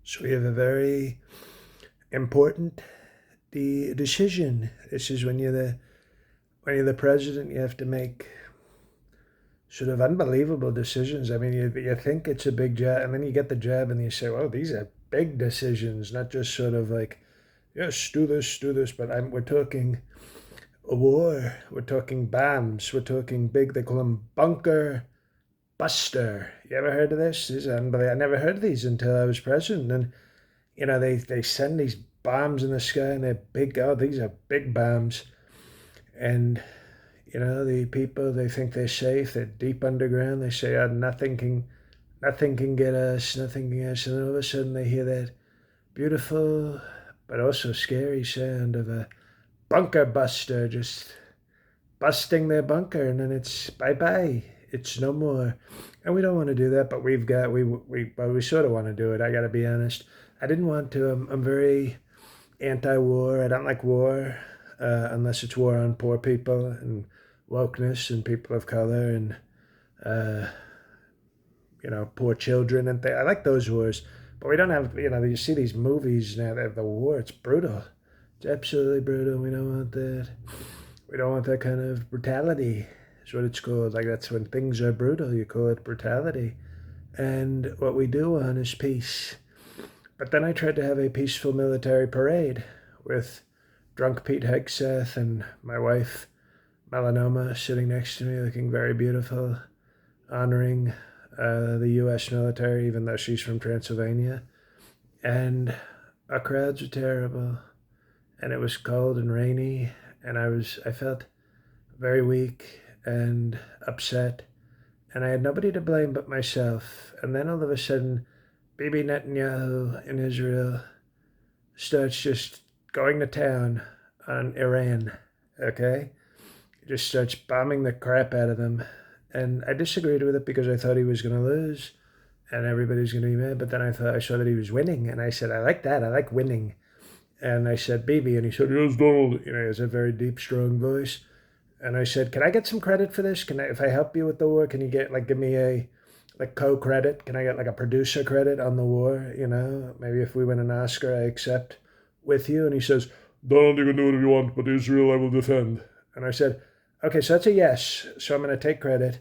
So we have a very important decision. This is when you're the president, you have to make sort of unbelievable decisions. I mean, you think it's a big job, and then you get the job, and you say, "Oh, these are big decisions, not just sort of like, yes, do this." But we're talking a war. We're talking bombs. We're talking big. They call them bunker buster. You ever heard of this? This is unbelievable. I never heard of these until I was president. And they send these bombs in the sky, and they're big. Oh, these are big bombs. And the people, they think they're safe. They're deep underground. They say, oh, nothing can get us. Nothing can get us. And all of a sudden, they hear that beautiful but also scary sound of a bunker buster just busting their bunker, and then it's bye bye. It's no more. And we don't want to do that, but we sort of want to do it. I got to be honest. I didn't want to. I'm very anti-war. I don't like war unless it's war on poor people and wokeness and people of color and uh, poor children and things. I like those wars, but we don't have. You see these movies now. They have the war. It's brutal. It's absolutely brutal. We don't want that. We don't want that kind of brutality. Is what it's called. Like that's when things are brutal. You call it brutality. And what we do want is peace. But then I tried to have a peaceful military parade with drunk Pete Hegseth and my wife Melanoma sitting next to me, looking very beautiful, honoring the U.S. military, even though she's from Transylvania. And our crowds were terrible, and it was cold and rainy, and I felt very weak and upset, and I had nobody to blame but myself. And then all of a sudden, Bibi Netanyahu in Israel starts just going to town on Iran, okay? He just starts bombing the crap out of them. And I disagreed with it because I thought he was going to lose and everybody was going to be mad. But then I saw that he was winning, and I said, I like that. I like winning. And I said, Bibi, and he said, yes, Donald. He has a very deep, strong voice. And I said, can I get some credit for this? If I help you with the war, can you give me a co-credit? Can I get a producer credit on the war? Maybe if we win an Oscar, I accept with you. And he says, Donald, you can do whatever you want, but Israel I will defend. And I said, okay, so that's a yes. So I'm going to take credit.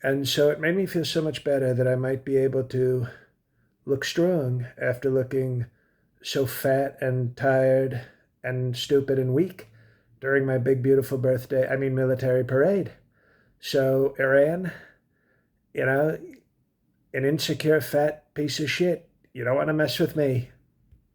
And so it made me feel so much better that I might be able to look strong after looking so fat and tired and stupid and weak during my big, beautiful military parade. So Iran, an insecure, fat piece of shit. You don't want to mess with me.